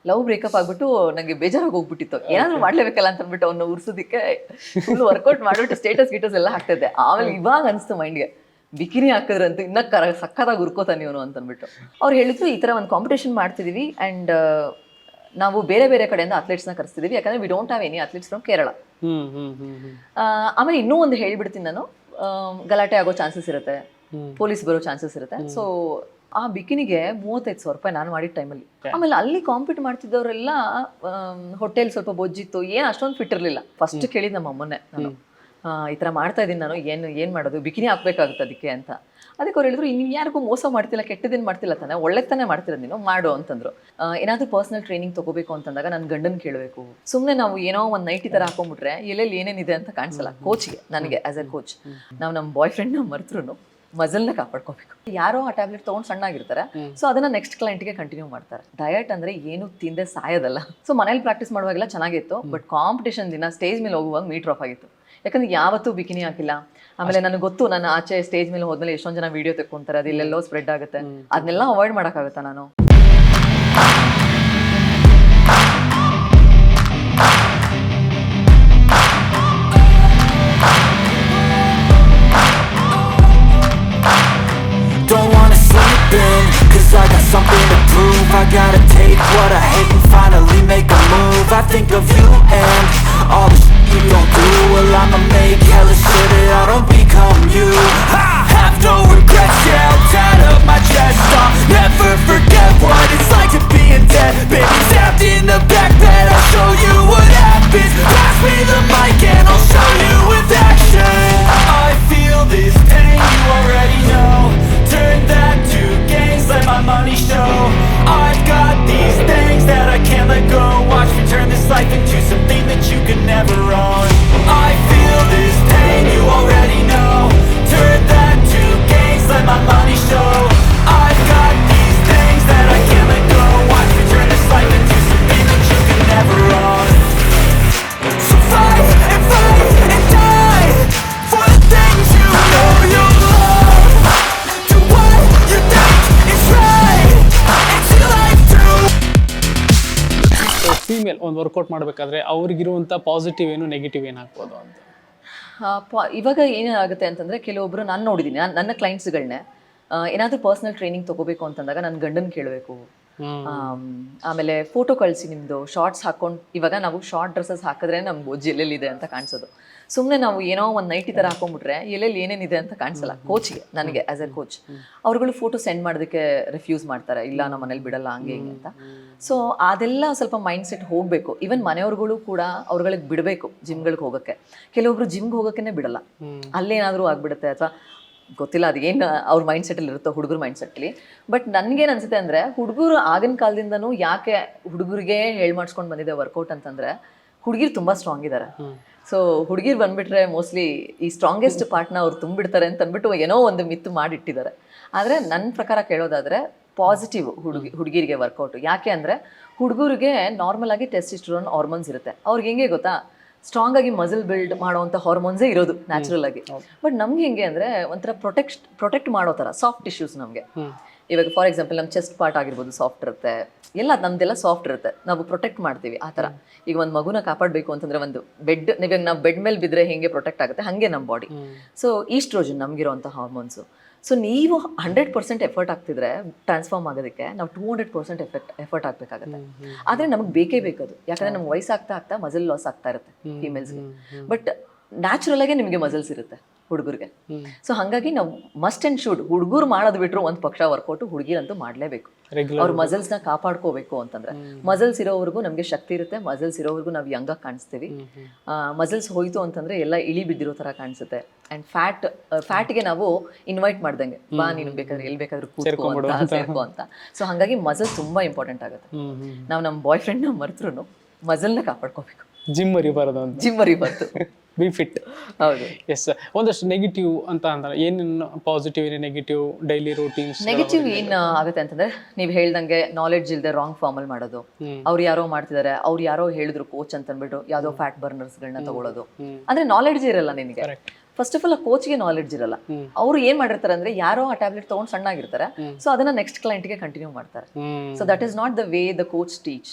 Love breakup ಆಗ್ಬಿಟ್ಟು ನಂಗೆ ಬೇಜಾರಾಗಿ ಹೋಗ್ಬಿಟ್ಟಿತ್ತು, ಏನಾದ್ರು ಮಾಡ್ಲೇಬೇಕಲ್ಲ ಅಂತ ಅಂದ್ಬಿಟ್ಟು ಅವ್ನ ಉರ್ಸೋದಿಕ್ಕೆ ಫುಲ್ ವರ್ಕೌಟ್ ಮಾಡ್ಬಿಟ್ಟು ಸ್ಟೇಟಸ್ ಗಿಟಸ್ ಎಲ್ಲ ಹಾಕ್ತಿದ್ದೆ. ಆಮೇಲೆ ಇವಾಗ ಅನಿಸ್ತು ಮೈಂಡ್ಗೆ, ಬಿಕಿನಿ ಹಾಕಿದ್ರಂತೂ ಇನ್ನ ಸಕ್ಕತ್ತಾಗಿ ಉರ್ಕೋತಾನೆ ಇವನು ಅಂತ ಅಂದ್ಬಿಟ್ಟು. ಅವ್ರು ಹೇಳಿದ್ರು ಈ ಥರ ಒಂದು ಕಾಂಪಿಟೇಷನ್ ಮಾಡ್ತಿದೀವಿ ಆ್ಯಂಡ್ ನಾವು ಬೇರೆ ಬೇರೆ ಕಡೆಯಿಂದ ಅಥ್ಲೆಟ್ಸ್ನ ಕರೆಸ್ತಿದೀವಿ, ಯಾಕಂದ್ರೆ we don't have any athletes from Kerala. ಆಮೇಲೆ ಇನ್ನೂ ಒಂದು ಹೇಳ್ಬಿಡ್ತೀನಿ ನಾನು, ಗಲಾಟೆ ಆಗೋ ಚಾನ್ಸಸ್ ಇರುತ್ತೆ, ಪೊಲೀಸ್ ಬರೋ ಚಾನ್ಸಸ್ ಇರುತ್ತೆ. ಸೊ ಆ ಬಿಕಿನಿಗೆ 35,000 ರೂಪಾಯಿ ನಾನು ಮಾಡಿದ ಟೈಮಲ್ಲಿ. ಆಮೇಲೆ ಅಲ್ಲಿ ಕಾಂಪೀಟ್ ಮಾಡ್ತಿದ್ದವರೆಲ್ಲ ಹೊಟ್ಟೆಲಿ ಸ್ವಲ್ಪ ಬೊಜ್ಜಿತ್ತು, ಏನು ಅಷ್ಟೊಂದು ಫಿಟ್ ಇರಲಿಲ್ಲ. ಫಸ್ಟ್ ಕೇಳಿದ್ ನಮ್ಮ ಅಮ್ಮನ್ನೇ ನಾನು, ಈ ಥರ ಮಾಡ್ತಾ ಇದ್ದೀನಿ ನಾನು, ಏನು ಮಾಡೋದು, ಬಿಕಿನಿ ಹಾಕ್ಬೇಕಾಗುತ್ತೆ ಅದಕ್ಕೆ ಅಂತ. ಅದಕ್ಕೆ ಅವ್ರು ಹೇಳಿದ್ರು, ನೀವು ಯಾರಿಗೂ ಮೋಸ ಮಾಡ್ತಿಲ್ಲ, ಕೆಟ್ಟದೇನು ಮಾಡ್ತಿಲ್ಲ ತಾನೆ, ಒಳ್ಳೆ ತಾನೇ ಮಾಡ್ತಿರೋದು ನೀನು, ಮಾಡು ಅಂತಂದ್ರು. ಏನಾದರೂ ಪರ್ಸನಲ್ ಟ್ರೈನಿಂಗ್ ತಗೋಬೇಕು ಅಂತಂದಾಗ ನನ್ನ ಗಂಡನ ಕೇಳಬೇಕು. ಸುಮ್ಮನೆ ನಾವು ಏನೋ ಒಂದು ನೈಟಿ ಥರ ಹಾಕೊಂಡ್ಬಿಟ್ರೆ ಎಲ್ಲೆಲ್ಲಿ ಏನೇನಿದೆ ಅಂತ ಕಾಣಿಸಲ್ಲ ಕೋಚ್ಗೆ, ನನಗೆ ಆಸ್ ಎ ಕೋಚ್. ನಾವು ನಮ್ಮ ಬಾಯ್ ಫ್ರೆಂಡ್ನ ಮರೆತ್ರು ಮಜಲ್ನ ಕಾಪಾಡ್ಕೋಬೇಕು. ಯಾರೋ ಆ ಟ್ಯಾಬ್ಲೆಟ್ ತೊಗೊಂಡು ಸಣ್ಣಾಗಿರ್ತಾರೆ, ಸೊ ಅದನ್ನ ನೆಕ್ಸ್ಟ್ ಕ್ಲೈಂಟ್ಗೆ ಕಂಟಿನ್ಯೂ ಮಾಡ್ತಾರೆ. ಡಯಟ್ ಅಂದ್ರೆ ಏನು ತಿಂದೆ ಸಾಯೋದಲ್ಲ. ಸೊ ಮನೇಲಿ ಪ್ರಾಕ್ಟೀಸ್ ಮಾಡುವಾಗೆಲ್ಲ ಚೆನ್ನಾಗಿತ್ತು, ಬಟ್ ಕಾಂಪಿಟೇಷನ್ ದಿನ ಸ್ಟೇಜ್ ಮೇಲೆ ಹೋಗುವಾಗ ಮೀಟರ್ ಆಫ್ ಆಗಿತ್ತು. ಯಾಕಂದ್ರೆ ಯಾವತ್ತೂ ಬಿಕಿನಿ ಹಾಕಿಲ್ಲ. ಆಮೇಲೆ ನನಗೆ ಗೊತ್ತು, ನಾನು ಆಚೆ ಸ್ಟೇಜ್ ಮೇಲೆ ಹೋದ್ಮೇಲೆ ಎಷ್ಟೊಂದು ಜನ ವಿಡಿಯೋ ತೆಕ್ಕೊಂತಾರೆ, ಅದು ಇಲ್ಲೆಲ್ಲೋ ಸ್ಪ್ರೆಡ್ ಆಗುತ್ತೆ, ಅದನ್ನೆಲ್ಲ ಅವಾಯ್ಡ್ ಮಾಡೋಕ್ಕಾಗುತ್ತಾ ನಾನು? Don't wanna sleep in, cause I got something to prove. I gotta take what I hate and finally make a move. I think of you and all the shit you don't do. Well, I'ma make hella sure that I don't become you. I have no regrets, yeah, I'll tie up my chest. I'll never forget what it's like to be in debt. Baby, stabbed in the back bed, I'll show you what happens. Pass me the mic and I'll show you with action. I feel this pain, you already know. Turn that to gains, let my money show. I've got these things that I can't let go. Watch me turn this life into something that you could never own. I feel this pain, you already know. Turn that to gains, let my money show. I've got these things that I can't let go. Watch me turn this life into something that you could never own. So fight and die for the things you know you love. Do what you think is right until I do. Female ಒಂದು workout ಮಾಡಬೇಕಾದ್ರೆ ಅವ್ರಿಗಿರುವಂಥ positive ಏನು negative ಏನಾಗ್ಬೋದು ಅಂತ? ಇವಾಗ ಏನಾಗುತ್ತೆ ಅಂತಂದರೆ, ಕೆಲವೊಬ್ಬರು ನಾನು ನೋಡಿದ್ದೀನಿ, ನನ್ನ ಕ್ಲೈಂಟ್ಸ್ಗಳನ್ನೇ ಏನಾದರೂ ಪರ್ಸನಲ್ ಟ್ರೈನಿಂಗ್ ತೊಗೋಬೇಕು ಅಂತಂದಾಗ ನನ್ನ ಗಂಡನ ಕೇಳಬೇಕು. ಆಮೇಲೆ ಫೋಟೋ ಕಳಿಸಿ ನಿಮ್ಮದು, ಶಾರ್ಟ್ಸ್ ಹಾಕ್ಕೊಂಡು, ಇವಾಗ ನಾವು ಶಾರ್ಟ್ ಡ್ರೆಸ್ಸಸ್ ಹಾಕಿದ್ರೆ ನಮ್ಗೆ ಬೊಜ್ಜು ಎಲ್ಲೆಲ್ಲಿದೆ ಅಂತ ಕಾಣಿಸೋದು. ಸುಮ್ಮನೆ ನಾವು ಏನೋ ಒಂದು ನೈಟಿ ಥರ ಹಾಕೊಂಡ್ಬಿಟ್ರೆ ಎಲ್ಲೆಲ್ಲಿ ಏನೇನಿದೆ ಅಂತ ಕಾಣಿಸಲ್ಲ ಕೋಚ್ಗೆ, ನನಗೆ ಆಸ್ ಎ ಕೋಚ್. ಅವ್ರುಗಳು ಫೋಟೋ ಸೆಂಡ್ ಮಾಡೋದಕ್ಕೆ ರಿಫ್ಯೂಸ್ ಮಾಡ್ತಾರೆ, ಇಲ್ಲ ನಮ್ಮ ಮನೇಲಿ ಬಿಡಲ್ಲ ಹಂಗೆ ಹಿಂಗೆ ಅಂತ. ಸೊ ಅದೆಲ್ಲ ಸ್ವಲ್ಪ ಮೈಂಡ್ ಸೆಟ್ ಹೋಗಬೇಕು. ಈವನ್ ಮನೆಯವ್ರುಗಳು ಕೂಡ ಅವ್ರುಗಳಿಗೆ ಬಿಡಬೇಕು ಜಿಮ್ಗಳಿಗೆ ಹೋಗೋಕ್ಕೆ. ಕೆಲವೊಬ್ರು ಜಿಮ್ಗೆ ಹೋಗೋಕ್ಕೇ ಬಿಡಲ್ಲ, ಅಲ್ಲೇನಾದರೂ ಆಗ್ಬಿಡುತ್ತೆ ಅಥವಾ ಗೊತ್ತಿಲ್ಲ, ಅದು ಏನು ಅವ್ರ ಮೈಂಡ್ ಸೆಟ್ಟಲ್ಲಿ ಇರುತ್ತೋ, ಹುಡುಗರ ಮೈಂಡ್ ಸೆಟ್ಟಲ್ಲಿ. ಬಟ್ ನನಗೇನು ಅನಿಸುತ್ತೆ ಅಂದರೆ, ಹುಡುಗರು ಆಗಿನ ಕಾಲದಿಂದನೂ ಯಾಕೆ ಹುಡುಗರಿಗೆ ಹೇಳಿ ಮಾಡಿಸ್ಕೊಂಡು ಬಂದಿದೆ ವರ್ಕೌಟ್ ಅಂತಂದರೆ, ಹುಡುಗಿರು ತುಂಬ ಸ್ಟ್ರಾಂಗ್ ಇದ್ದಾರೆ. ಸೊ ಹುಡುಗಿರು ಬಂದುಬಿಟ್ರೆ ಮೋಸ್ಟ್ಲಿ ಈ ಸ್ಟ್ರಾಂಗೆಸ್ಟ್ ಪಾರ್ಟ್ನ ಅವ್ರು ತುಂಬಿಡ್ತಾರೆ ಅಂತ ಅಂದ್ಬಿಟ್ಟು ಏನೋ ಒಂದು ಮಿತ್ತು ಮಾಡಿಟ್ಟಿದ್ದಾರೆ. ಆದರೆ ನನ್ನ ಪ್ರಕಾರ ಕೇಳೋದಾದರೆ ಪಾಸಿಟಿವ್ ಹುಡುಗಿರಿಗೆ ವರ್ಕೌಟು. ಯಾಕೆ ಅಂದರೆ, ಹುಡುಗರಿಗೆ ನಾರ್ಮಲ್ ಆಗಿ ಟೆಸ್ಟಿಸ್ಟೆರೋನ್ ಹಾರ್ಮೋನ್ಸ್ ಇರುತ್ತೆ. ಅವ್ರಿಗೆ ಹೆಂಗೆ ಗೊತ್ತಾ, ಸ್ಟ್ರಾಂಗ್ ಆಗಿ ಮಸಲ್ ಬಿಲ್ಡ್ ಮಾಡೋವಂಥ ಹಾರ್ಮೋನ್ಸೇ ಇರೋದು ನ್ಯಾಚುರಲ್ ಆಗಿ. ಬಟ್ ನಮ್ಗೆ ಹೆಂಗೆ ಅಂದರೆ, ಒಂಥರ ಪ್ರೊಟೆಕ್ಟ್ ಮಾಡೋ ಥರ ಸಾಫ್ಟ್ ಟಿಶ್ಯೂಸ್ ನಮಗೆ. ಇವಾಗ ಫಾರ್ ಎಕ್ಸಾಂಪಲ್ ನಮ್ಮ ಚೆಸ್ಟ್ ಪಾರ್ಟ್ ಆಗಿರ್ಬೋದು ಸಾಫ್ಟ್ ಇರುತ್ತೆ, ಎಲ್ಲ ನಮ್ದೆಲ್ಲ ಸಾಫ್ಟ್ ಇರುತ್ತೆ, ನಾವು ಪ್ರೊಟೆಕ್ಟ್ ಮಾಡ್ತೀವಿ ಆ ಥರ. ಈಗ ಒಂದು ಮಗುನ ಕಾಪಾಡಬೇಕು ಅಂತಂದರೆ, ಒಂದು ಇವಾಗ ನಾವು ಬೆಡ್ ಮೇಲೆ ಬಿದ್ದರೆ ಹೆಂಗೆ ಪ್ರೊಟೆಕ್ಟ್ ಆಗುತ್ತೆ, ಹಾಗೆ ನಮ್ಮ ಬಾಡಿ. ಸೊ ಈಸ್ಟ್ರೋಜನ್ ನಮಗಿರೋಂಥ ಹಾರ್ಮೋನ್ಸು. ಸೊ ನೀವು 100% ಎಫರ್ಟ್ ಆಗ್ತಿದ್ರೆ ಟ್ರಾನ್ಸ್ಫಾರ್ಮ್ ಆಗೋದಕ್ಕೆ ನಾವು 200% ಎಫರ್ಟ್ ಆಗಬೇಕಾಗತ್ತೆ. ಆದರೆ ನಮಗೆ ಬೇಕೇ ಬೇಕದು, ಯಾಕಂದರೆ ನಮ್ಗೆ ವಯಸ್ಸಾಗ್ತಾ ಆಗ್ತಾ ಮಸಲ್ ಲಾಸ್ ಆಗ್ತಾ ಇರುತ್ತೆ ಫೀಮೇಲ್ಸ್ಗೆ. ಬಟ್ ನ್ಯಾಚುರಲ್ ಆಗಿ ನಿಮಗೆ ಮಸಲ್ಸ್ ಇರುತ್ತೆ ಹುಡುಗರಿಗೆ. ಸೊ ಹಾಗಾಗಿ ನಾವು ಮಸ್ಟ್ ಆ್ಯಂಡ್ ಶುಡ್, ಹುಡುಗರು ಮಾಡೋದು ಬಿಟ್ಟರು ಒಂದು ಪಕ್ಷ ವರ್ಕೌಟು ಹುಡುಗಿರಂತೂ ಮಾಡಲೇಬೇಕು. ಅವ್ರ ಮಸಲ್ಸ್ನ ಕಾಪಾಡ್ಕೋಬೇಕು ಅಂತಂದ್ರೆ, ಮಸಲ್ಸ್ ಇರೋವರೆಗೂ ನಮಗೆ ಶಕ್ತಿ ಇರುತ್ತೆ, ಮಸಲ್ಸ್ ಇರೋವರೆಗೂ ನಾವು ಯಂಗಾಗಿ ಕಾಣಿಸ್ತೀವಿ. ಮಸಲ್ಸ್ ಹೋಯ್ತು ಅಂತಂದ್ರೆ ಎಲ್ಲ ಇಳಿ ಬಿದ್ದಿರೋ ಥರ ಕಾಣಿಸುತ್ತೆ. ಆ್ಯಂಡ್ ಫ್ಯಾಟ್ಗೆ ನಾವು ಇನ್ವೈಟ್ ಮಾಡ್ದಂಗೆ, ಬಾ ನೀನು ಬೇಕಾದ್ರೆ ಎಲ್ಲಿ ಬೇಕಾದ್ರೂ ಸೇರ್ಕೊ ಅಂತ. ಸೊ ಹಾಗಾಗಿ ಮಸಲ್ ತುಂಬಾ ಇಂಪಾರ್ಟೆಂಟ್ ಆಗುತ್ತೆ. ನಾವು ನಮ್ಮ ಬಾಯ್ ಫ್ರೆಂಡ್ನ ಮರೆತ್ರು ಮಸಲ್ನ ಕಾಪಾಡ್ಕೋಬೇಕು. ಜಿಮ್ ಮರಿಬಾರ್ದು. Be fit. ಹೌದು. ಎಸ್. ಒಂದಷ್ಟು ನೆಗೆಟಿವ್ ಅಂತ ಅಂದ್ರೆ ಏನೇನು ಪಾಸಿಟಿವ್, ಏನೇ ನೆಗೆಟಿವ್ ಡೈಲಿ ರೂಟೀನ್ಸ್? ನೆಗೆಟಿವ್ ಏನು ಆಗುತ್ತೆ ಅಂತಂದ್ರೆ, ನೀವು ಹೇಳ್ದಂಗೆ ನಾಲೆಡ್ಜ್ ಇಲ್ಲದೆ ರಾಂಗ್ ಫಾರ್ಮಲ್ಲಿ ಮಾಡೋದು. ಅವ್ರು ಯಾರೋ ಮಾಡ್ತಿದ್ದಾರೆ, ಅವ್ರು ಯಾರೋ ಹೇಳಿದ್ರು ಕೋಚ್ ಅಂತ ಅಂದ್ಬಿಟ್ಟು ಯಾವುದೋ ಫ್ಯಾಟ್ ಬರ್ನರ್ಸ್ಗಳನ್ನ ತಗೊಳ್ಳೋದು. ಅಂದ್ರೆ ನಾಲೆಡ್ಜ್ ಇರಲ್ಲ ನಿನಗೆ. ಫಸ್ಟ್ ಆಫ್ ಆಲ್ ಆ ಕೋಚ್ಗೆ ನಾಲೆಡ್ಜ್ ಇರಲ್ಲ. ಅವರು ಏನ್ ಮಾಡಿರ್ತಾರೆ ಅಂದ್ರೆ ಯಾರೋ ಆ ಟ್ಯಾಬ್ಲೆಟ್ ತಗೊಂಡು ಸಣ್ಣಾಗಿರ್ತಾರೆ, ಸೊ ಅದನ್ನ ನೆಕ್ಸ್ಟ್ ಕ್ಲೈಂಟ್ಗೆ ಕಂಟಿನ್ಯೂ ಮಾಡ್ತಾರೆ. So that is not the way the coach teach.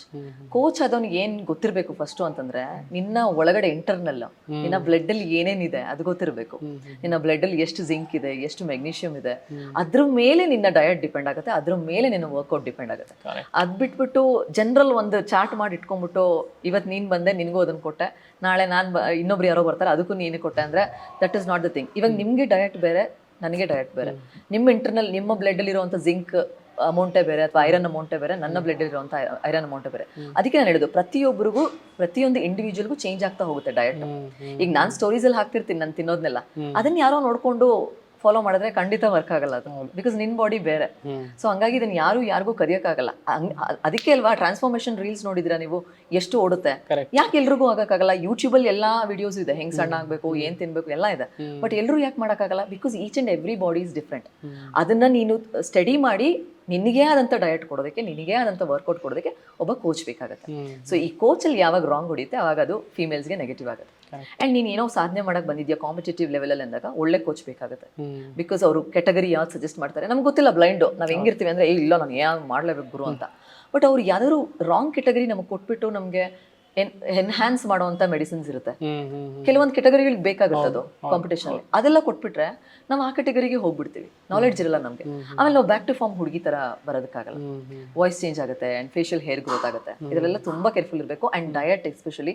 Coach ಅದವ್ನಿಗೆ ಏನ್ ಗೊತ್ತಿರ್ಬೇಕು ಫಸ್ಟ್ ಅಂತಂದ್ರೆ, ನಿನ್ನ ಒಳಗಡೆ ಇಂಟರ್ನಲ್ ನಿನ್ನ ಬ್ಲಡ್ ಅಲ್ಲಿ ಏನೇನಿದೆ ಅದು ಗೊತ್ತಿರಬೇಕು. ನಿನ್ನ ಬ್ಲಡ್ ಅಲ್ಲಿ ಎಷ್ಟು ಜಿಂಕ್ ಇದೆ, ಎಷ್ಟು ಮೆಗ್ನೀಷಿಯಂ ಇದೆ, ಅದ್ರ ಮೇಲೆ ನಿನ್ನ ಡಯಟ್ ಡಿಪೆಂಡ್ ಆಗುತ್ತೆ, ಅದ್ರ ಮೇಲೆ ನಿನ್ನ ವರ್ಕೌಟ್ ಡಿಪೆಂಡ್ ಆಗುತ್ತೆ. ಅದ್ ಬಿಟ್ಬಿಟ್ಟು ಜನರಲ್ ಒಂದು ಚಾರ್ಟ್ ಮಾಡಿ ಇಟ್ಕೊಂಡ್ಬಿಟ್ಟು ಇವತ್ತು ನೀನ್ ಬಂದೆ ನಿನ್ಗೂ ಅದನ್ನ ಕೊಟ್ಟೆ, ನಾಳೆ ಇನ್ನೊಬ್ರು ಯಾರೋ ಬರ್ತಾರೆ ಅದಕ್ಕೂ ನೀನು ಕೊಟ್ಟೆ ಅಂದ್ರೆ that is not the thing. ಇವಾಗ ನಿಮ್ಗೆ ಡಯಟ್ ಬೇರೆ, ನನಗೆ ಡಯಟ್ ಬೇರೆ. ನಿಮ್ಮ ಇಂಟರ್ನಲ್ ನಿಮ್ಮ ಬ್ಲಡ್ ಅಲ್ಲಿ ಇರುವಂತ ಜಿಂಕ್ ಅಮೌಂಟೇ ಬೇರೆ ಅಥವಾ ಐರನ್ ಅಮೌಂಟೇ ಬೇರೆ, ನನ್ನ ಬ್ಲಡ್ ಇರುವಂತ ಐರನ್ ಅಮೌಂಟೇ ಬೇರೆ. ಅದಕ್ಕೆ ನಾನು ಹೇಳಿದ್ದು ಪ್ರತಿಯೊಬ್ಬರಿಗೂ ಪ್ರತಿಯೊಂದು ಇಂಡಿವಿಜುವಲ್ಗೂ ಚೇಂಜ್ ಆಗ್ತಾ ಹೋಗುತ್ತೆ ಡಯಟ್. ಈಗ ನಾನು ಸ್ಟೋರೀಸ್ ಅಲ್ಲಿ ಹಾಕ್ತಿರ್ತೀನಿ ನಾನು ತಿನ್ನೋದ್ನೆಲ್ಲ, ಅದನ್ನ ಯಾರೋ ನೋಡ್ಕೊಂಡು ಫಾಲೋ ಮಾಡಿದ್ರೆ ಖಂಡಿತ ವರ್ಕ್ ಆಗಲ್ಲ ಅದು, ಬಿಕಾಸ್ ನಿನ್ ಬಾಡಿ ಬೇರೆ. ಸೊ ಹಂಗಾಗಿ ಇದನ್ನ ಯಾರಿಗೂ ಕದಿಯಕ್ಕಾಗಲ್ಲ. ಅದಕ್ಕೆ ಅಲ್ವಾ ಟ್ರಾನ್ಸ್ಫಾರ್ಮೇಶನ್ ರೀಲ್ಸ್ ನೋಡಿದಿರಾ ನೀವು, ಎಷ್ಟು ಓಡುತ್ತೆ. ಯಾಕೆ ಎಲ್ರಿಗೂ ಆಗಕ್ಕಾಗಲ್ಲ? ಯೂಟ್ಯೂಬ್ ಅಲ್ಲಿ ಎಲ್ಲಾ ವಿಡಿಯೋಸ್ ಇದೆ, ಹೆಂಗ್ ಸಣ್ಣ ಆಗ್ಬೇಕು, ಏನ್ ತಿನ್ಬೇಕು ಎಲ್ಲ ಇದೆ. ಬಟ್ ಎಲ್ರು ಯಾಕೆ ಮಾಡಕ್ಕಾಗಲ್ಲ? Because each and every body is different. ಅದನ್ನ ನೀನು ಸ್ಟಡಿ ಮಾಡಿ ನಿನಗೇ ಆದಂಥ ಡಯಟ್ ಕೊಡೋದಕ್ಕೆ, ನಿನಗೇ ಆದಂಥ ವರ್ಕೌಟ್ ಕೊಡೋದಕ್ಕೆ ಒಬ್ಬ ಕೋಚ್ ಬೇಕಾಗುತ್ತೆ. ಸೊ ಈ ಕೋಚಲ್ಲಿ ಯಾವಾಗ ರಾಂಗ್ ಹೊಡಿಯುತ್ತೆ ಅವಾಗ ಅದು ಫೀಮೇಲ್ಸ್ಗೆ ನೆಗೆಟಿವ್ ಆಗುತ್ತೆ. ಆ್ಯಂಡ್ ನೀನು ಏನೋ ಸಾಧನೆ ಮಾಡಕ್ಕೆ ಬಂದಿದ್ಯಾ ಕಾಂಪಿಟೇಟಿವ್ ಲೆವೆಲಲ್ಲಿ ಅಂದಾಗ ಒಳ್ಳೆ ಕೋಚ್ ಬೇಕಾಗುತ್ತೆ. ಬಿಕಾಸ್ ಅವರು ಕೆಟಗರಿ ಯಾವ್ದು ಸಜೆಸ್ಟ್ ಮಾಡ್ತಾರೆ ನಮ್ಗೆ ಗೊತ್ತಿಲ್ಲ, ಬ್ಲೈಂಡು ನಾವು ಹೆಂಗಿರ್ತೀವಿ ಅಂದರೆ ಇಲ್ಲ ನಾನು ಏನು ಮಾಡಲೇಬೇಕು ಗುರು ಅಂತ. ಬಟ್ ಅವ್ರು ಯಾವ್ದಾದ್ರು ರಾಂಗ್ ಕೆಟಗರಿ ನಮಗೆ ಕೊಟ್ಬಿಟ್ಟು ನಮಗೆ ಎನ್ಹ್ಯಾನ್ಸ್ ಮಾಡುವಂಥ ಮೆಡಿಸಿನ್ಸ್ ಇರುತ್ತೆ. ಕೆಲವೊಂದು ಕೆಟಗರಿಗಳಿಗೆ ಬೇಕಾಗುತ್ತೆ ಅದು ಕಾಂಪಿಟೇಷನ್ ಅಲ್ಲಿ, ಅದೆಲ್ಲ ಕೊಟ್ಬಿಟ್ರೆ ನಾವು ಆ ಕೆಟಗರಿಗೆ ಹೋಗ್ಬಿಡ್ತೀವಿ, ನಾಲೆಡ್ಜ್ ಇರಲ್ಲ ನಮಗೆ. ಆಮೇಲೆ ನಾವು ಬ್ಯಾಕ್ ಟು ಫಾರ್ಮ್ ಹುಡುಗಿ ತರ ಬರೋದಕ್ಕಾಗಲ್ಲ. ವಾಯ್ಸ್ ಚೇಂಜ್ ಆಗುತ್ತೆ ಆ್ಯಂಡ್ ಫೇಶಿಯಲ್ ಹೇರ್ ಗ್ರೋತ್ ಆಗುತ್ತೆ. ಇದರೆಲ್ಲ ತುಂಬಾ ಕೇರ್ಫುಲ್ ಇರಬೇಕು. ಆ್ಯಂಡ್ ಡಯಟ್, ಎಸ್ಪೆಷಲಿ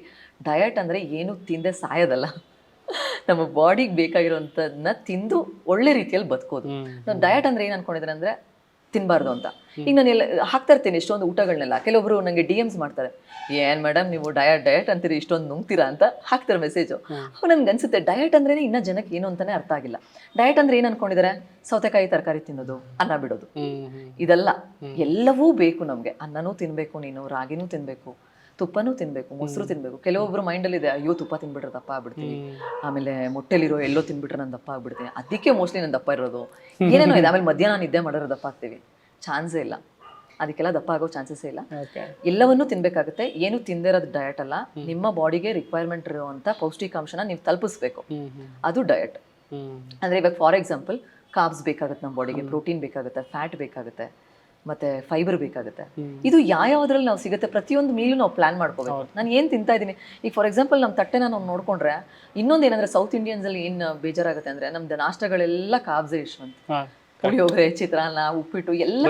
ಡಯಟ್ ಅಂದರೆ ಏನು ತಿಂದೆ ಸಾಯೋದಲ್ಲ, ನಮ್ಮ ಬಾಡಿಗೆ ಬೇಕಾಗಿರೋಂಥದ್ದನ್ನ ತಿಂದು ಒಳ್ಳೆ ರೀತಿಯಲ್ಲಿ ಬದುಕೋದು. ನಾನು ಡಯಟ್ ಅಂದ್ರೆ ಏನು ಅನ್ಕೊಂಡಿದ್ದೇನೆ ಅಂದರೆ ತಿನ್ನಬಾರ್ದು ಅಂತ. ಈಗ ನಾನು ಎಲ್ಲ ಹಾಕ್ತಾ ಇರ್ತೀನಿ ಇಷ್ಟೊಂದು ಊಟಗಳನ್ನೆಲ್ಲ. ಕೆಲವೊಬ್ರು ನನಗೆ DMs ಮಾಡ್ತಾರೆ, ಏನ್ ಮೇಡಮ್ ನೀವು ಡಯಟ್ ಅಂತೀರಿ, ಇಷ್ಟೊಂದು ನುಂಗ್ತೀರಾ ಅಂತ ಹಾಕ್ತಾರೆ ಮೆಸೇಜು. ಅವಾಗ ನನ್ಗೆ ಅನ್ಸುತ್ತೆ ಡಯಟ್ ಅಂದ್ರೆ ಇನ್ನ ಜನಕ್ಕೆ ಏನು ಅಂತಾನೆ ಅರ್ಥ ಆಗಿಲ್ಲ. ಡಯಟ್ ಅಂದ್ರೆ ಏನ್ ಅನ್ಕೊಂಡಿದ್ದಾರೆ, ಸೌತೆಕಾಯಿ ತರಕಾರಿ ತಿನ್ನೋದು, ಅನ್ನ ಬಿಡೋದು, ಇದೆಲ್ಲ ಎಲ್ಲವೂ ಬೇಕು ನಮ್ಗೆ. ಅನ್ನನೂ ತಿನ್ಬೇಕು, ನೀನು ರಾಗಿನೂ ತಿನ್ಬೇಕು, ತುಪ್ಪನೂ ತಿನ್ಬೇಕು, ಮೊಸರು ತಿನ್ಬೇಕು. ಕೆಲವೊಬ್ರು ಮೈಂಡಲ್ಲಿ ಇದೆ, ಅಯ್ಯೋ ತುಪ್ಪ ತಿನ್ಬಿಟ್ರೆ ದಪ್ಪ ಆಗ್ಬಿಡ್ತೀನಿ, ಆಮೇಲೆ ಮೊಟ್ಟೆಲಿರೋ ಎಲ್ಲೋ ತಿನ್ಬಿಟ್ರೆ ನಾನು ದಪ್ಪ ಆಗ್ಬಿಡ್ತೀನಿ, ಅದಕ್ಕೆ ಮೋಸ್ಟ್ಲಿ ನಾನು ದಪ್ಪ ಇರೋದು, ಏನೇನೋ ಇದೆ. ಆಮೇಲೆ ಮಧ್ಯಾಹ್ನ ನಿದ್ದೆ ಮಾಡಿದ್ರೆ ದಪ್ಪ ಆಗ್ತೀವಿ, ಚಾನ್ಸೇ ಇಲ್ಲ. ಅದಕ್ಕೆಲ್ಲ ದಪ್ಪ ಆಗೋ ಚಾನ್ಸಸ್ ಇಲ್ಲ. ಎಲ್ಲವನ್ನೂ ತಿನ್ಬೇಕಾಗುತ್ತೆ. ಏನು ತಿಂದಿರೋದು ಡಯಟ್ ಅಲ್ಲ, ನಿಮ್ಮ ಬಾಡಿಗೆ ರಿಕ್ವೈರ್ಮೆಂಟ್ ಇರುವಂತ ಪೌಷ್ಟಿಕಾಂಶನ ನೀವು ತಲುಪಿಸ್ಬೇಕು, ಅದು ಡಯಟ್. ಅಂದ್ರೆ ಇವಾಗ ಫಾರ್ ಎಕ್ಸಾಂಪಲ್ ಕಾರ್ಬ್ಸ್ ಬೇಕಾಗುತ್ತೆ ನಮ್ಮ ಬಾಡಿಗೆ, ಪ್ರೋಟೀನ್ ಬೇಕಾಗುತ್ತೆ, ಫ್ಯಾಟ್ ಬೇಕಾಗುತ್ತೆ, ಮತ್ತೆ ಫೈಬರ್ ಬೇಕಾಗುತ್ತೆ. ಇದು ಯಾವ್ದ್ರಲ್ಲಿ ನಾವು ಸಿಗುತ್ತೆ, ಪ್ರತಿಯೊಂದು ಮೀಲು ನಾವು ಪ್ಲಾನ್ ಮಾಡ್ಕೋಬೇಕು. ನಾನು ಏನ್ ತಿಂತಾ ಇದ್ದೀನಿ. ಈಗ ಫಾರ್ ಎಕ್ಸಾಂಪಲ್ ನಮ್ಮ ತಟ್ಟೆನ ನಾವು ನೋಡ್ಕೊಂಡ್ರೆ, ಇನ್ನೊಂದು ಏನಂದ್ರೆ ಸೌತ್ ಇಂಡಿಯನ್ಸ್ ಅಲ್ಲಿ ಏನ್ ಬೇಜಾರಾಗುತ್ತೆ ಅಂದ್ರೆ ನಮ್ದು ನಾಷ್ಟಗಳೆಲ್ಲ ಕಾರ್ಬ್ಸೇ ಇಷ್ಟವಂತ. ಪುಳಿಯೋಗರೆ, ಚಿತ್ರಾನ್ನ, ಉಪ್ಪಿಟ್ಟು ಎಲ್ಲ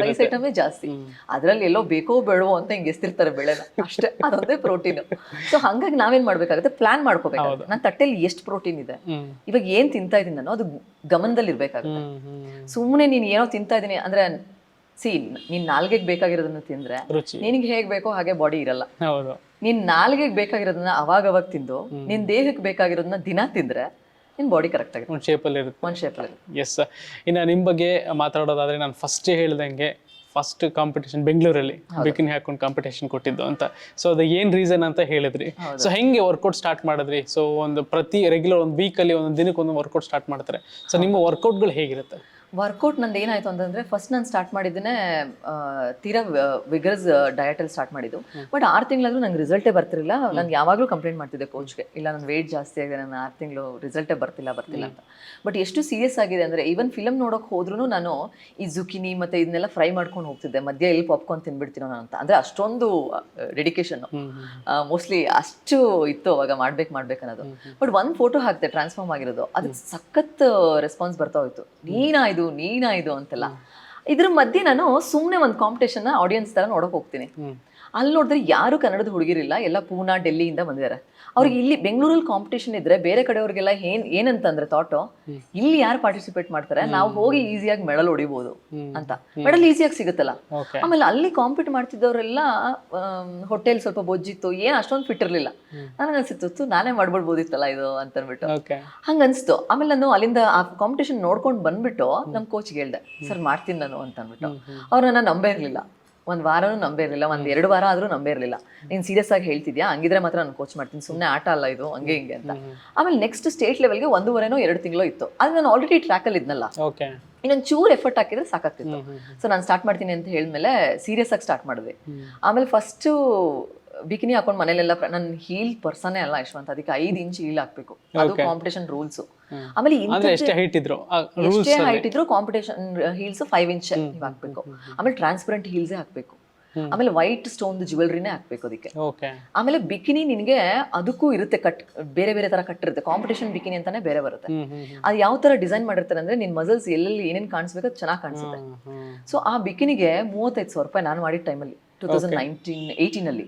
ರೈಸ್ ಐಟಮೇ ಜಾಸ್ತಿ. ಅದ್ರಲ್ಲಿ ಎಲ್ಲೋ ಬೇಕೋ ಬೇಡವೋ ಅಂತ ಹಿಂಗೆ ಎಸ್ತಿರ್ತಾರೆ ಬೆಳೆನ, ಅಷ್ಟೇ, ಅದೊಂದೇ ಪ್ರೋಟೀನ್. ಸೊ ಹಂಗಾಗಿ ನಾವೇನ್ ಮಾಡ್ಬೇಕಾಗುತ್ತೆ, ಪ್ಲಾನ್ ಮಾಡ್ಕೋಬೇಕಾಗುತ್ತೆ. ನನ್ನ ತಟ್ಟೆಲಿ ಎಷ್ಟು ಪ್ರೋಟೀನ್ ಇದೆ, ಇವಾಗ ಏನ್ ತಿಂತಾ ಇದೀನಿ ನಾನು, ಅದು ಗಮನದಲ್ಲಿ ಇರ್ಬೇಕಾಗುತ್ತೆ. ಸುಮ್ಮನೆ ನೀನ್ ಏನೋ ತಿಂತಾ ಇದೀನಿ ಅಂದ್ರೆ ನೀನ್ ನಾಲ್ಗೆಗೆ ಬೇಕಾಗಿರೋದನ್ನ ತಿಂದ್ರೆ ನಿನಗೆ ಹೇಗ್ ಬೇಕೋ ಹಾಗೆ ಬಾಡಿ ಇರಲ್ಲ. ನೀನ್ ನಾಲ್ಗೆಗೆ ಬೇಕಾಗಿರೋದನ್ನ ಅವಾಗ ತಿಂದು ನಿನ್ ದೇಹಕ್ಕೆ ಬೇಕಾಗಿರೋದನ್ನ ದಿನ ತಿಂದ್ರೆ ನಿನ್ ಬಾಡಿ ಕರೆಕ್ಟ್ ಆಗುತ್ತೆ, ಒಂದು ಶೇಪಲ್ಲಿ ಇರುತ್ತೆ. ಎಸ್. ಇನ್ನು ನಿಮ್ಮ ಬಗ್ಗೆ ಮಾತಾಡೋದಾದ್ರೆ, ನಾನು ಫಸ್ಟೇ ಹೇಳ್ದಂಗೆ ಫಸ್ಟ್ ಕಾಂಪಿಟೇಷನ್ ಬೆಂಗಳೂರಲ್ಲಿ ಬಿಕಿನಿ ಹಾಕೊಂಡು ಕಾಂಪಿಟೇಷನ್ ಕೊಟ್ಟಿದ್ದು ಅಂತ. ಸೊ ಅದು ಏನ್ ರೀಸನ್ ಅಂತ ಹೇಳಿದ್ರಿ. ಸೊ ಹೆಂಗೆ ವರ್ಕೌಟ್ ಸ್ಟಾರ್ಟ್ ಮಾಡಿದ್ರಿ? ಸೊ ಒಂದು ಪ್ರತಿ ರೆಗ್ಯುಲರ್ ಒಂದು ವೀಕಲ್ಲಿ ಒಂದೊಂದು ದಿನಕ್ಕೆ ಒಂದು ವರ್ಕೌಟ್ ಸ್ಟಾರ್ಟ್ ಮಾಡ್ತಾರೆ. ಸೊ ನಿಮ್ಮ ವರ್ಕೌಟ್ಗಳು ಹೇಗಿರುತ್ತೆ? ವರ್ಕೌಟ್ ನಂದು ಏನಾಯ್ತು ಅಂತಂದ್ರೆ, ಫಸ್ಟ್ ನಾನು ಸ್ಟಾರ್ಟ್ ಮಾಡಿದ್ದೇನೆ ತೀರಾ ವಿಗರ್ಸ್ ಡಯಟಲ್ಲಿ ಸ್ಟಾರ್ಟ್ ಮಾಡಿದ್ದು. ಬಟ್ 6 ತಿಂಗಳಾದ್ರೂ ನಂಗೆ ರಿಸಲ್ಟೇ ಬರ್ತಿರಲಿಲ್ಲ. ನಾನು ಯಾವಾಗಲೂ ಕಂಪ್ಲೇಂಟ್ ಮಾಡ್ತಿದ್ದೆ ಕೋಚ್ಗೆ, ಇಲ್ಲ ನನ್ನ ವೇಟ್ ಜಾಸ್ತಿ ಆಗಿದೆ, ನಾನು 6 ತಿಂಗಳು ರಿಸಲ್ಟೇ ಬರ್ತಿಲ್ಲ ಅಂತ. ಬಟ್ ಎಷ್ಟು ಸೀರಿಯಸ್ ಆಗಿದೆ ಅಂದರೆ, ಈವನ್ ಫಿಲಮ್ ನೋಡೋಕೆ ಹೋದ್ರೂ ನಾನು ಈ ಜುಕಿನಿ ಮತ್ತು ಇದನ್ನೆಲ್ಲ ಫ್ರೈ ಮಾಡ್ಕೊಂಡು ಹೋಗ್ತಿದ್ದೆ, ಮಧ್ಯ ಎಲ್ಲಿ ಪಾಪ್ಕಾರ್ನ್ ತಿನ್ಬಿಡ್ತೀನೋ ನಾನು ಅಂತ. ಅಂದರೆ ಅಷ್ಟೊಂದು ಡೆಡಿಕೇಶನ್ ಮೋಸ್ಟ್ಲಿ ಅಷ್ಟು ಇತ್ತು ಅವಾಗ, ಮಾಡ್ಬೇಕು ಅನ್ನೋದು. ಬಟ್ ಒಂದು ಫೋಟೋ ಹಾಕ್ತೆ ಟ್ರಾನ್ಸ್ಫಾರ್ಮ್ ಆಗಿರೋದು, ಅದಕ್ಕೆ ಸಖತ್ ರೆಸ್ಪಾನ್ಸ್ ಬರ್ತಾ ಹೋಯ್ತು, ನೀನಾಯ್ದು ಅಂತೆಲ್ಲ. ಇದ್ರ ಮಧ್ಯೆ ನಾನು ಸುಮ್ಮನೆ ಒಂದು ಕಾಂಪಿಟೇಷನ್ ಆಡಿಯನ್ಸ್ ತರ ನೋಡಕ್ ಹೋಗ್ತೀನಿ. ಅಲ್ಲಿ ನೋಡಿದ್ರೆ ಯಾರು ಕನ್ನಡದ ಹುಡುಗಿರಿಲ್ಲ, ಎಲ್ಲ ಪೂನಾ, ಡೆಲ್ಲಿಯಿಂದ ಬಂದಿದ್ದಾರೆ. ಅವ್ರಿಗೆ ಇಲ್ಲಿ ಬೆಂಗಳೂರಲ್ಲಿ ಕಾಂಪಿಟೇಷನ್ ಇದ್ರೆ ಬೇರೆ ಕಡೆಯವ್ರಿಗೆಲ್ಲ ಏನಂತಂದ್ರೆ ಥಾಟು, ಇಲ್ಲಿ ಯಾರು ಪಾರ್ಟಿಸಿಪೇಟ್ ಮಾಡ್ತಾರೆ, ನಾವು ಹೋಗಿ ಈಸಿಯಾಗಿ ಮೆಡಲ್ ಹೊಡಿಬಹುದು ಅಂತ. ಮೆಡಲ್ ಈಸಿಯಾಗಿ ಸಿಗುತ್ತಲ್ಲ. ಆಮೇಲೆ ಅಲ್ಲಿ ಕಾಂಪೀಟ್ ಮಾಡ್ತಿದ್ದವರೆಲ್ಲ ಹೊಟ್ಟೆಲ್ ಸ್ವಲ್ಪ ಬೊಜ್ಜಿತ್ತು, ಏನ್ ಅಷ್ಟೊಂದು ಫಿಟ್ ಇರ್ಲಿಲ್ಲ. ನನಗನ್ಸಿತ್ತು ನಾನೇ ಮಾಡ್ಬಿಡ್ಬೋದಿತ್ತಲ್ಲ ಇದು ಅಂತ ಅನ್ಬಿಟ್ಟು ಹಂಗನ್ಸ್ತು. ಆಮೇಲೆ ನಾನು ಅಲ್ಲಿಂದ ಆ ಕಾಂಪಿಟೇಷನ್ ನೋಡ್ಕೊಂಡು ಬಂದ್ಬಿಟ್ಟು ನಮ್ ಕೋಚ್ಗೆ ಹೇಳ್ದೆ, ಸರ್ ಮಾಡ್ತೀನಿ ನಾನು ಅಂತ ಅನ್ಬಿಟ್ಟು. ಅವ್ರು ನನ್ನ ನಂಬೇ ಇರ್ಲಿಲ್ಲ, ಒಂದು ವಾರನೂ ನಂಬೇ ಇರಲಿಲ್ಲ, 1-2 ವಾರ ಆದ್ರೂ ನಂಬೇ ಇರಲಿಲ್ಲ. ನೀನು ಸೀರಿಯಸ್ ಆಗಿ ಹೇಳ್ತಿದ್ಯಾ, ಹಂಗಿದ್ರೆ ಮಾತ್ರ ನಾನು ಕೋಚ್ ಮಾಡ್ತೀನಿ, ಸುಮ್ಮನೆ ಆಟ ಅಲ್ಲ ಇದು, ಹಂಗೆ ಹಿಂಗೆ ಅಂತ. ಆಮೇಲೆ ನೆಕ್ಸ್ಟ್ ಸ್ಟೇಟ್ ಲೆವೆಲ್ಗೆ 1.5-2 ತಿಂಗಳು ಇತ್ತು. ಅದು ನಾನು ಆಲ್ರೆಡಿ ಟ್ರ್ಯಾಕಲ್ಲಿ ಇದ್ನಲ್ಲ, ಇನ್ನೊಂದು ಚೂರು ಎಫರ್ಟ್ ಹಾಕಿದ್ರೆ ಸಾಕಾಗ್ತಿತ್ತು. ಸೊ ನಾನು ಸ್ಟಾರ್ಟ್ ಮಾಡ್ತೀನಿ ಅಂತ ಹೇಳಿದ್ಮೇಲೆ ಸೀರಿಯಸ್ ಆಗಿ ಸ್ಟಾರ್ಟ್ ಮಾಡಿದ್ವಿ. ಆಮೇಲೆ ಫಸ್ಟು ಬಿಕಿನಿ ಹಾಕೊಂಡು ಮನೇಲೆಲ್ಲ ನನ್ನ ಹೀಲ್ ಪರ್ಸನೇ ಅಲ್ಲ ಯಶವಂತ್, ಅದಕ್ಕೆ 5 ಇಂಚ್ ಹೀಲ್ ಹಾಕ್ಬೇಕು, ಅದು ಕಾಂಪಿಟೇಷನ್ ರೂಲ್ಸ್. ಆಮೇಲೆ ಅಂದ್ರೆ ಎಷ್ಟೇ ಹೈಟ್ ಇದ್ರು ಎಷ್ಟೇ ಹೈಟ್ ಇದ್ರು ಕಾಂಪಿಟೇಷನ್ ಹೀಲ್ಸ್ 5 ಇಂಚ್ ನೀವು ಹಾಕ್ಬೇಕು. ಆಮೇಲೆ ಟ್ರಾನ್ಸ್ಪರೆಂಟ್ ಹೀಲ್ಸೇ ಹಾಕ್ಬೇಕು. ಆಮೇಲೆ ವೈಟ್ ಸ್ಟೋನ್ ಜ್ಯುವೆಲ್ರಿನೇ ಹಾಕ್ಬೇಕು ಅದಕ್ಕೆ. ಓಕೆ. ಆಮೇಲೆ ಬಿಕಿನಿ ನಿನಗೆ ಅದಕ್ಕೂ ಇರುತ್ತೆ ಕಟ್, ಬೇರೆ ಬೇರೆ ತರ ಕಟ್ ಇರುತ್ತೆ. ಕಾಂಪಿಟೇಷನ್ ಬಿಕಿನಿ ಅಂತಾನೆ ಬೇರೆ ಬರುತ್ತೆ. ಅದು ಯಾವ ತರ ಡಿಸೈನ್ ಮಾಡಿರ್ತಾರೆ ಅಂದ್ರೆ ನಿನ್ ಮಸಲ್ಸ್ ಎಲ್ಲೆಲ್ಲಿ ಏನೇನ್ ಕಾಣಿಸ್ಬೇಕು ಅದು ಚೆನ್ನಾಗಿ ಕಾಣಿಸುತ್ತೆ. ಸೊ ಆ ಬಿಕಿನಿಗೆ 35,000 ರೂಪಾಯಿ ನಾನು ಮಾಡಿದ ಟೈಮಲ್ಲಿ 2018 ಅಲ್ಲಿ.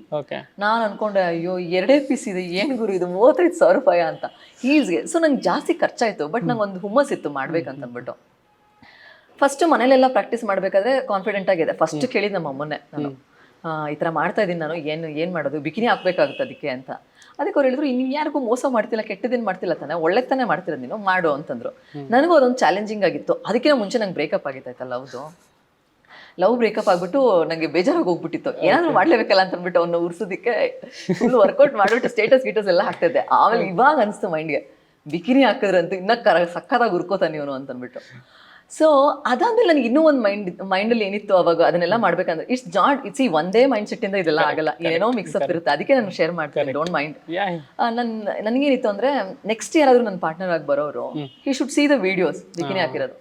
ನಾನು ಅನ್ಕೊಂಡೆ ಅಯ್ಯೋ 2 ಪೀಸ್ ಇದೆ, ಏನ್ ಗುರು ಇದು 35,000 ರೂಪಾಯಿ ಅಂತ ಹೀಲ್ಸ್ಗೆ. ಸೊ ನಂಗೆ ಜಾಸ್ತಿ ಖರ್ಚಾಯ್ತು, ಬಟ್ ನಂಗೆ ಒಂದು ಹುಮ್ಮಸ್ ಇತ್ತು ಮಾಡ್ಬೇಕಂತ ಅಂದ್ಬಿಟ್ಟು. ಫಸ್ಟ್ ಮನೇಲೆಲ್ಲ ಪ್ರಾಕ್ಟೀಸ್ ಮಾಡ್ಬೇಕಾದ್ರೆ ಕಾನ್ಫಿಡೆಂಟ್ ಆಗಿದೆ. ಫಸ್ಟ್ ಕೇಳಿದ್ ನಮ್ಮ ಅಮ್ಮನ್ನೇ ನಾನು, ಈ ತರ ಮಾಡ್ತಾ ಇದೀನಿ ನಾನು, ಏನ್ ಮಾಡೋದು, ಬಿಕಿನಿ ಹಾಕ್ಬೇಕಾಗುತ್ತೆ ಅದಕ್ಕೆ ಅಂತ. ಅದಕ್ಕೆ ಅವ್ರು ಹೇಳಿದ್ರು ನೀನ್ ಯಾರಿಗೂ ಮೋಸ ಮಾಡ್ತಿಲ್ಲ, ಕೆಟ್ಟದೇನು ಮಾಡ್ತಿಲ್ಲ ತಾನೆ, ಒಳ್ಳೆ ತಾನೇ ಮಾಡ್ತಿರೋದು ನೀನು, ಮಾಡು ಅಂತಂದ್ರು. ನನಗೂ ಅದೊಂದು ಚಾಲೆಂಜಿಂಗ್ ಆಗಿತ್ತು. ಅದಕ್ಕಿಂತ ಮುಂಚೆ ನಂಗೆ ಬ್ರೇಕಪ್ ಆಗಿತ್ತಾಯ್ತಲ್ಲ, ಹೌದು, ಲವ್ ಬ್ರೇಕಪ್ ಆಗ್ಬಿಟ್ಟು ನಂಗೆ ಬೇಜಾರಾಗಿ ಹೋಗ್ಬಿಟ್ಟಿತ್ತು. ಏನಾದ್ರು ಮಾಡ್ಲೇಬೇಕಲ್ಲ ಅಂತ ಅಂದ್ಬಿಟ್ಟು ಅವ್ನ ಉರ್ಸೋದಿಕ್ಕೆ ಫುಲ್ ವರ್ಕೌಟ್ ಮಾಡ್ಬಿಟ್ಟು ಸ್ಟೇಟಸ್ ಗೀಟಸ್ ಎಲ್ಲ ಹಾಕ್ತಿದ್ದೆ. ಆಮೇಲೆ ಇವಾಗ ಅನಿಸ್ತು ಮೈಂಡ್ಗೆ, ಬಿಕಿನಿ ಹಾಕಿದ್ರಂತೂ ಇನ್ನ ಸಕ್ಕತ್ತಾಗಿ ಉರ್ಕೋತಾನೆ ಇವನು ಅಂತ ಅಂದ್ಬಿಟ್ಟು. ಸೊ ಅದಾದ್ಮೇಲೆ ನನಗೆ ಇನ್ನೂ ಒಂದು ಮೈಂಡಲ್ಲಿ ಏನಿತ್ತು ಅವಾಗ ಅದನ್ನೆಲ್ಲ ಮಾಡ್ಬೇಕಂದ್ರೆ ಇಟ್ಸ್ ಒಂದೇ ಮೈಂಡ್ ಸೆಟ್ ಇಂದ ಇದೆಲ್ಲ ಆಗಲ್ಲ, ಏನೇನೋ ಮಿಕ್ಸಪ್ ಇರುತ್ತೆ. ಅದಕ್ಕೆ ನಾನು ಶೇರ್ ಮಾಡ್ತೀನಿ, ಡೋಂಟ್ ಮೈಂಡ್. ನನಗೇನಿತ್ತು ಅಂದ್ರೆ ನೆಕ್ಸ್ಟ್ ಯಾರಾದ್ರೂ ನನ್ನ ಪಾರ್ಟ್ನರ್ ಆಗಿ ಬರೋರು, he should see the videos bikini ಹಾಕಿರೋದು,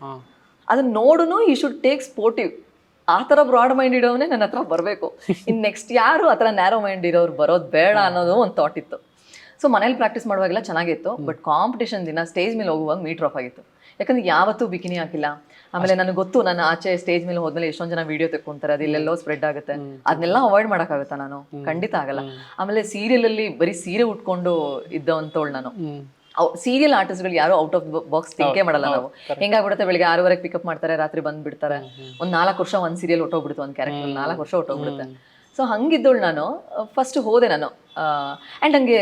ಅದನ್ನ ನೋಡುನು ಹಿ ಶುಡ್ ಟೇಕ್ ಸ್ಪೋರ್ಟಿವ್. ಆ ಥರ ಬ್ರಾಡ್ ಮೈಂಡ್ ಇರೋವನ್ನೇ ನನ್ನ ಹತ್ರ ಬರಬೇಕು. ಇನ್ನು ನೆಕ್ಸ್ಟ್ ಯಾರು ಆ ಥರ ನ್ಯಾರೋ ಮೈಂಡ್ ಇರೋರು ಬರೋದು ಬೇಡ ಅನ್ನೋದು ಒಂದು ಥಾಟ್ ಇತ್ತು. ಸೊ ಮನೇಲಿ ಪ್ರಾಕ್ಟೀಸ್ ಮಾಡುವಾಗೆಲ್ಲ ಚೆನ್ನಾಗಿತ್ತು, ಬಟ್ ಕಾಂಪಿಟೇಷನ್ ದಿನ ಸ್ಟೇಜ್ ಮೇಲೆ ಹೋಗುವಾಗ ಮೀಟರ್ ಆಫ್ ಆಗಿತ್ತು. ಯಾಕಂದ್ರೆ ಯಾವತ್ತೂ ಬಿಕಿನಿ ಹಾಕಿಲ್ಲ. ಆಮೇಲೆ ನನಗೆ ಗೊತ್ತು, ನಾನು ಆಚೆ ಸ್ಟೇಜ್ ಮೇಲೆ ಹೋದ್ಮೇಲೆ ಎಷ್ಟೊಂದು ಜನ ವಿಡಿಯೋ ತೆಕ್ಕೊಂತಾರೆ, ಅದು ಇಲ್ಲೆಲ್ಲೋ ಸ್ಪ್ರೆಡ್ ಆಗುತ್ತೆ, ಅದನ್ನೆಲ್ಲ ಅವಾಯ್ಡ್ ಮಾಡೋಕ್ಕಾಗುತ್ತಾ ನಾನು? ಖಂಡಿತ ಆಗಲ್ಲ. ಆಮೇಲೆ ಸೀರಿಯಲ್ ಅಲ್ಲಿ ಬರೀ ಸೀರೆ ಉಟ್ಕೊಂಡು ಇದ್ದವಂತವಳು ನಾನು. ಸೀರಿಯಲ್ ಆರ್ಟಿಸ್ಟ್ಗಳು ಯಾರು ಔಟ್ ಆಫ್ ಬಾಕ್ಸ್ ಥಿಂಕೇ ಮಾಡಲ್ಲ ನಾವು. ಹೆಂಗಾಗ್ಬಿಡುತ್ತೆ, ಬೆಳಿಗ್ಗೆ 6:00 ಪಿಕಪ್ ಮಾಡ್ತಾರೆ, ರಾತ್ರಿ ಬಂದ್ಬಿಡ್ತಾರೆ. ಒಂದು 4 ವರ್ಷ ಒಂದು ಸೀರಿಯಲ್ ಹೊಟ್ಟೋಗ್ಬಿಡುತ್ತೆ, ಒಂದು ಕ್ಯಾರೆಕ್ಟರ್ 4 ವರ್ಷ ಹೊಟ್ಟೋಗ್ಬಿಡುತ್ತೆ. ಸೊ ಹಂಗಿದ್ದವಳು ನಾನು. ಫಸ್ಟ್ ಹೋದೆ ನಾನು, ಆ್ಯಂಡ್ ಹಂಗೆ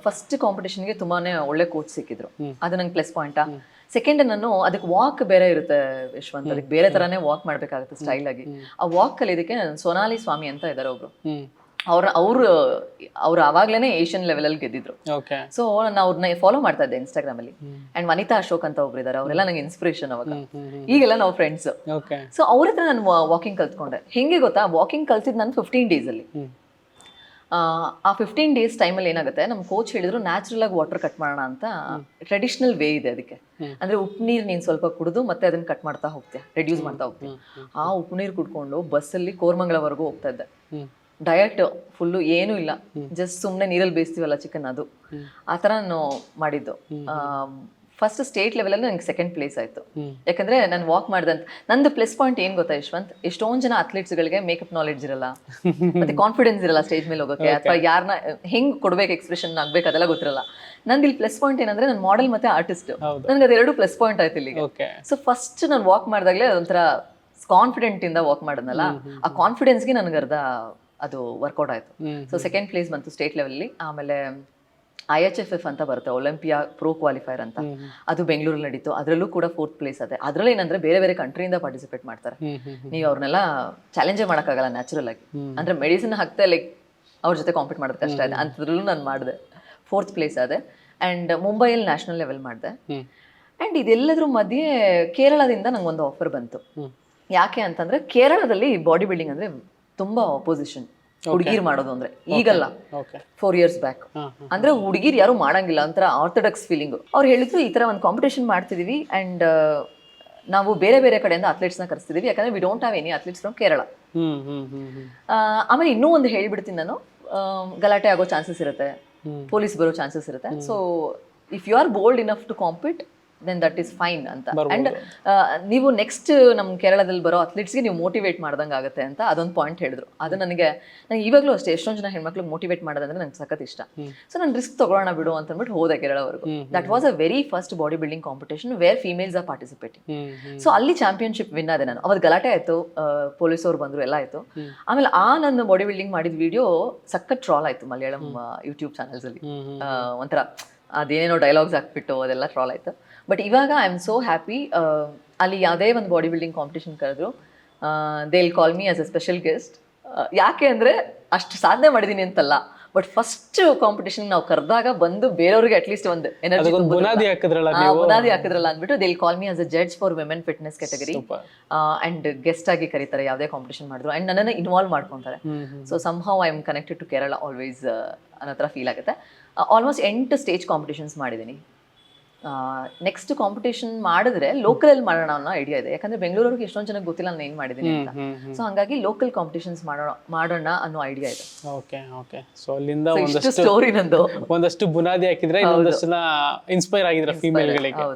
ಫಸ್ಟ್ ಕಾಂಪಿಟೇಷನ್ಗೆ ತುಂಬಾನೇ ಒಳ್ಳೆ ಕೋಚ್ ಸಿಕ್ಕಿದ್ರು, ಅದು ನಂಗೆ ಪ್ಲಸ್ ಪಾಯಿಂಟಾ. ಸೆಕೆಂಡ್ ನಾನು ಅದಕ್ಕೆ ವಾಕ್ ಬೇರೆ ಇರುತ್ತೆ ಯಶವಂತ್, ಅದಕ್ಕೆ ಬೇರೆ ತರಾನೇ ವಾಕ್ ಮಾಡ್ಬೇಕಾಗುತ್ತೆ ಸ್ಟೈಲ್ ಆಗಿ. ಆ ವಾಕ್ ಕಲಿಯೋದಕ್ಕೆ ಸೋನಾಲಿ ಸ್ವಾಮಿ ಅಂತ ಇದ್ದಾರೆ ಒಬ್ರು, ಅವ್ರು ಅವಾಗ್ಲೇನೆ ಏಷ್ಯನ್ ಲೆವೆಲ್ ಅಲ್ಲಿ ಗೆದ್ದಿದ್ರು. ಸೊ ನಾನು ಅವ್ರನ್ನ ಫಾಲೋ ಮಾಡ್ತಾ ಇದ್ದೆ ಇನ್ಸ್ಟಾಗ್ರಾಮ್ ಅಲ್ಲಿ. ಅಂಡ್ ವನಿತಾ ಅಶೋಕ್ ಅಂತ ಒಬ್ರು ಇದಾರೆ, ಅವರೆಲ್ಲ ನಂಗೆ ಇನ್ಸ್ಪಿರೇಷನ್ ಅವಾಗ. ಈಗೆಲ್ಲ ನಾವು ಫ್ರೆಂಡ್ಸ್. ಸೊ ಅವ್ರ ಹತ್ರ ನಾನು ವಾಕಿಂಗ್ ಕಲ್ತ್ಕೊಂಡೆ. ಹೆಂಗೆ ಗೊತ್ತಾ, ವಾಕಿಂಗ್ ಕಲ್ತಿದ್ ನಾನು 15 ಡೇಸ್ ಅಲ್ಲಿ. ಆ 15 ಡೇಸ್ ಟೈಮಲ್ಲಿ ಏನಾಗುತ್ತೆ, ನಮ್ಮ ಕೋಚ್ ಹೇಳಿದ್ರು ನ್ಯಾಚುರಲ್ ಆಗಿ ವಾಟರ್ ಕಟ್ ಮಾಡೋಣ ಅಂತ. ಟ್ರೆಡಿಷನಲ್ ವೇ ಇದೆ ಅದಕ್ಕೆ. ಅಂದ್ರೆ ಉಪ್ಪು ನೀರು ನೀನು ಸ್ವಲ್ಪ ಕುಡಿದು ಮತ್ತೆ ಅದನ್ನ ಕಟ್ ಮಾಡ್ತಾ ಹೋಗ್ತೀಯ, ರೆಡ್ಯೂಸ್ ಮಾಡ್ತಾ ಹೋಗ್ತೀಯ. ಆ ಉಪ್ಪು ನೀರು ಕುಡ್ಕೊಂಡು ಬಸ್ಸಲ್ಲಿ ಕೋರಮಂಗಲವರೆಗೂ ಹೋಗ್ತಾ ಇದ್ದೆ. ಡಯಟ್ ಫುಲ್ಲು ಏನೂ ಇಲ್ಲ, ಜಸ್ಟ್ ಸುಮ್ಮನೆ ನೀರಲ್ಲಿ ಬೇಯಿಸ್ತೀವಲ್ಲ ಚಿಕನ್, ಅದು ಆ ಥರ ನಾನು ಮಾಡಿದ್ದು. ಫಸ್ಟ್ ಸ್ಟೇಟ್ ಲೆವೆಲಲ್ಲಿ ನನಗೆ ಸೆಕೆಂಡ್ ಪ್ಲೇಸ್ ಆಯಿತು. ಯಾಕಂದರೆ ನಾನು ವಾಕ್ ಮಾಡ್ದಂತ. ನಂದು ಪ್ಲಸ್ ಪಾಯಿಂಟ್ ಏನು ಗೊತ್ತಾ ಯಶವಂತ್, ಎಷ್ಟೊಂದು ಜನ ಅಥ್ಲೀಟ್ಸ್ಗಳಿಗೆ ಮೇಕಪ್ ನಾಲೆಡ್ಜ್ ಇರಲ್ಲ, ಮತ್ತೆ ಕಾನ್ಫಿಡೆನ್ಸ್ ಇರಲ್ಲ ಸ್ಟೇಜ್ ಮೇಲೆ ಹೋಗೋಕ್ಕೆ, ಅಥವಾ ಯಾರನ್ನ ಹೆಂಗೆ ಕೊಡ್ಬೇಕು, ಎಕ್ಸ್ಪ್ರೆಷನ್ ಆಗ್ಬೇಕು, ಅದೆಲ್ಲ ಗೊತ್ತಿರಲ್ಲ. ನಂದು ಇಲ್ಲಿ ಪ್ಲಸ್ ಪಾಯಿಂಟ್ ಏನಂದ್ರೆ ನಾನು ಮಾಡೆಲ್ ಮತ್ತೆ ಆರ್ಟಿಸ್ಟ್, ನನಗೆ ಅದೆರಡು ಪ್ಲಸ್ ಪಾಯಿಂಟ್ ಆಯ್ತು ಇಲ್ಲಿಗೆ. ಸೊ ಫಸ್ಟ್ ನಾನು ವಾಕ್ ಮಾಡಿದಾಗಲೇ ಅದೊಂಥರ ಕಾನ್ಫಿಡೆಂಟ್ ಇಂದ ವಾಕ್ ಮಾಡೋದಲ್ಲ, ಆ ಕಾನ್ಫಿಡೆನ್ಸ್ಗೆ ನನಗೆ ಅದು ವರ್ಕೌಟ್ ಆಯ್ತು. ಸೊ ಸೆಕೆಂಡ್ ಪ್ಲೇಸ್ ಬಂತು ಸ್ಟೇಟ್ ಲೆವೆಲ್ಲಿ. ಆಮೇಲೆ IHFF ಅಂತ ಬರುತ್ತೆ, ಒಲಿಂಪಿಯಾ ಪ್ರೋ ಕ್ವಾಲಿಫೈರ್ ಅಂತ, ಅದು ಬೆಂಗಳೂರಲ್ಲಿ ನಡೀತು. ಅದರಲ್ಲೂ ಕೂಡ 4th ಪ್ಲೇಸ್ ಅದೇ. ಅದ್ರಲ್ಲಿ ಏನಂದ್ರೆ ಬೇರೆ ಬೇರೆ ಕಂಟ್ರಿಯಿಂದ ಪಾರ್ಟಿಸಿಪೇಟ್ ಮಾಡ್ತಾರೆ. ನೀವು ಅವ್ರನ್ನೆಲ್ಲ ಚಾಲೆಂಜೇ ಮಾಡೋಕ್ಕಾಗಲ್ಲ ನ್ಯಾಚುರಲ್ ಆಗಿ. ಅಂದ್ರೆ ಮೆಡಿಸಿನ್ ಹಾಕ್ತಾ ಲೈಕ್ ಅವ್ರ ಜೊತೆ ಕಾಂಪೀಟ್ ಮಾಡೋದು ಕಷ್ಟ ಇದೆ, ಅಂಥದ್ರಲ್ಲೂ ನಾನು ಮಾಡಿದೆ. 4th ಪ್ಲೇಸ್ ಅದೇ. ಆ್ಯಂಡ್ ಮುಂಬೈಯಲ್ಲಿ ನ್ಯಾಷನಲ್ ಲೆವೆಲ್ ಮಾಡಿದೆ. ಆ್ಯಂಡ್ ಇದೆಲ್ಲದ್ರ ಮಧ್ಯೆ ಕೇರಳದಿಂದ ನಂಗೊಂದು ಆಫರ್ ಬಂತು. ಯಾಕೆ ಅಂತಂದ್ರೆ ಕೇರಳದಲ್ಲಿ ಬಾಡಿ ಬಿಲ್ಡಿಂಗ್ ಅಂದ್ರೆ ತುಂಬಾ ಅಪೋಸಿಷನ್, ಹುಡುಗಿರ್ ಮಾಡೋದು ಅಂದ್ರೆ. ಈಗಲ್ಲ, 4 years ಬ್ಯಾಕ್ ಅಂದ್ರೆ ಹುಡುಗಿರ್ ಯಾರು ಮಾಡಂಗಿಲ್ಲ, ಒಂಥರ ಆರ್ಥೋಡಾಕ್ಸ್ ಫೀಲಿಂಗ್. ಅವ್ರು ಹೇಳಿದ್ರು ಈ ತರ ಒಂದು ಕಾಂಪಿಟೇಷನ್ ಮಾಡ್ತಿದೀವಿ, ಅಂಡ್ ನಾವು ಬೇರೆ ಬೇರೆ ಕಡೆಯಿಂದ ಅಥ್ಲೆಟ್ಸ್ ನ ಕರೆಸ್ತಿದೀವಿ, ಯಾಕಂದ್ರೆ we don't have any athletes from Kerala. ಆಮೇಲೆ ಇನ್ನೂ ಒಂದು ಹೇಳ್ಬಿಡ್ತೀನಿ ನಾನು, ಗಲಾಟೆ ಆಗೋ ಚಾನ್ಸಸ್ ಇರುತ್ತೆ, ಪೊಲೀಸ್ ಬರೋ ಚಾನ್ಸಸ್ ಇರುತ್ತೆ. So if you are bold enough to compete then that is fine ಅಂತ. ಅಂಡ್ ನೀವು ನೆಕ್ಸ್ಟ್ ನಮ್ಮ ಕೇರಳದಲ್ಲಿ ಬರೋ ಅಥ್ಲೀಟ್ಸ್ಗೆ ನೀವು ಮೋಟಿವೇಟ್ ಮಾಡ್ದಂಗೆ ಆಗುತ್ತೆ ಅಂತ ಅದೊಂದು ಪಾಯಿಂಟ್ ಹೇಳಿದ್ರು. ಅದು ನನಗೆ ಇವಾಗಲೂ ಅಷ್ಟೇ, ಎಷ್ಟೊಂದು ಜನ ಹೆಣ್ಮಕ್ಳು ಮೋಟಿವೇಟ್ ಮಾಡೋದಂದ್ರೆ ನಂಗೆ ಸಖತ್ ಇಷ್ಟ. ಸೊ ನಾನು ರಿಸ್ಕ್ ತಗೊಳ್ಳೋಣ ಬಿಡು ಅಂತ ಅಂದ್ಬಿಟ್ಟು ಹೋದೆ ಕೇರಳವರೆಗೂ. That was a very first body building competition where females are participating. So ಅಲ್ಲಿ ಚಾಂಪಿಯನ್ಶಿಪ್ ವಿನ್ ಆದೆ ನಾನು. ಅವತ್ತು ಗಲಾಟೆ ಆಯ್ತು, ಪೊಲೀಸವ್ರು ಬಂದ್ರು, ಎಲ್ಲ ಆಯ್ತು. ಆಮೇಲೆ ನನ್ನ ಬಾಡಿ ಬಿಲ್ಡಿಂಗ್ ಮಾಡಿದ ವಿಡಿಯೋ ಸಖತ್ ಟ್ರಾಲ್ ಆಯ್ತು ಮಲಯಾಳಂ ಯೂಟ್ಯೂಬ್ ಚಾನಲ್ಸ್ ಅಲ್ಲಿ. ಒಂಥರ ಅದೇನೇನೋ ಡೈಲಾಗ್ಸ್ ಹಾಕ್ಬಿಟ್ಟು ಅದೆಲ್ಲ ಟ್ರಾಲ್ ಆಯ್ತು. ಬಟ್ ಇವಾಗ ಐ ಆಮ್ ಸೋ ಹ್ಯಾಪಿ. ಅಲ್ಲಿ ಯಾವುದೇ ಒಂದು ಬಾಡಿ ಬಿಲ್ಡಿಂಗ್ ಕಾಂಪಿಟೇಷನ್ ಕರೆದ್ರು, they will call me as A special guest. ಯಾಕೆ ಅಂದರೆ ಅಷ್ಟು ಸಾಧನೆ ಮಾಡಿದ್ದೀನಿ ಅಂತಲ್ಲ, ಬಟ್ ಫಸ್ಟ್ ಕಾಂಪಿಟೇಷನ್ ನಾವು ಕರೆದಾಗ ಬಂದು ಬೇರೆಯವ್ರಿಗೆ ಅಟ್ಲೀಸ್ಟ್ ಒಂದು ಎನರ್ಜಿ ಅದಕ್ಕೊಂದು ಬುನಾದಿ ಹಾಕಿದ್ರಲ್ಲ ಬುನಾದಿ ಹಾಕಿದ್ರಲ್ಲ ಅಂದ್ಬಿಟ್ಟು they call me as a judge for women fitness category and guest ಆಗಿ ಕರೀತಾರೆ ಯಾವುದೇ ಕಾಂಪಿಟೇಷನ್ ಮಾಡಿದ್ರು ಅಂಡ್ ನನ್ನನ್ನು ಇನ್ವಾಲ್ವ್ ಮಾಡ್ಕೊಂತಾರೆ. So somehow I am connected to Kerala always ಅನ್ನೋ ಥರ ಫೀಲ್ ಆಗುತ್ತೆ. ಆಲ್ಮೋಸ್ಟ್ 8 ಸ್ಟೇಜ್ ಕಾಂಪಿಟೇಷನ್ಸ್ ಮಾಡಿದ್ದೀನಿ. ನೆಕ್ಸ್ಟ್ ಕಾಂಪಿಟೇಷನ್ ಮಾಡಿದ್ರೆ ಲೋಕಲಲ್ಲಿ ಮಾಡೋಣ ಅನ್ನೋ ಐಡಿಯಾ ಇದೆ. ಯಾಕಂದ್ರೆ ಬೆಂಗಳೂರಿಗೆ ಎಷ್ಟೊಂದು ಜನಕ್ಕೆ ಗೊತ್ತಿಲ್ಲ ನಾನು ಏನು ಮಾಡಿದ್ದೀನಿ ಅಂತ. ಸೊ ಹಂಗಾಗಿ ಲೋಕಲ್ ಕಾಂಪಿಟೇಷನ್ಸ್ ಮಾಡೋಣ ಅನ್ನೋ ಐಡಿಯಾ ಇದೆ. Okay okay. ಸೊ ಅಲ್ಲಿಂದ ಇಷ್ಟು ಸ್ಟೋರಿ ನಂದು. ಒಂದಷ್ಟು ಬುನಾದಿ ಹಾಕಿದ್ರೆ ಇನ್ನೊಂದಷ್ಟು ಇನ್ಸ್ಪೈರ್ ಆಗಿದ್ರೆ ಫೀಮೇಲ್ಗಳಿಗೆ.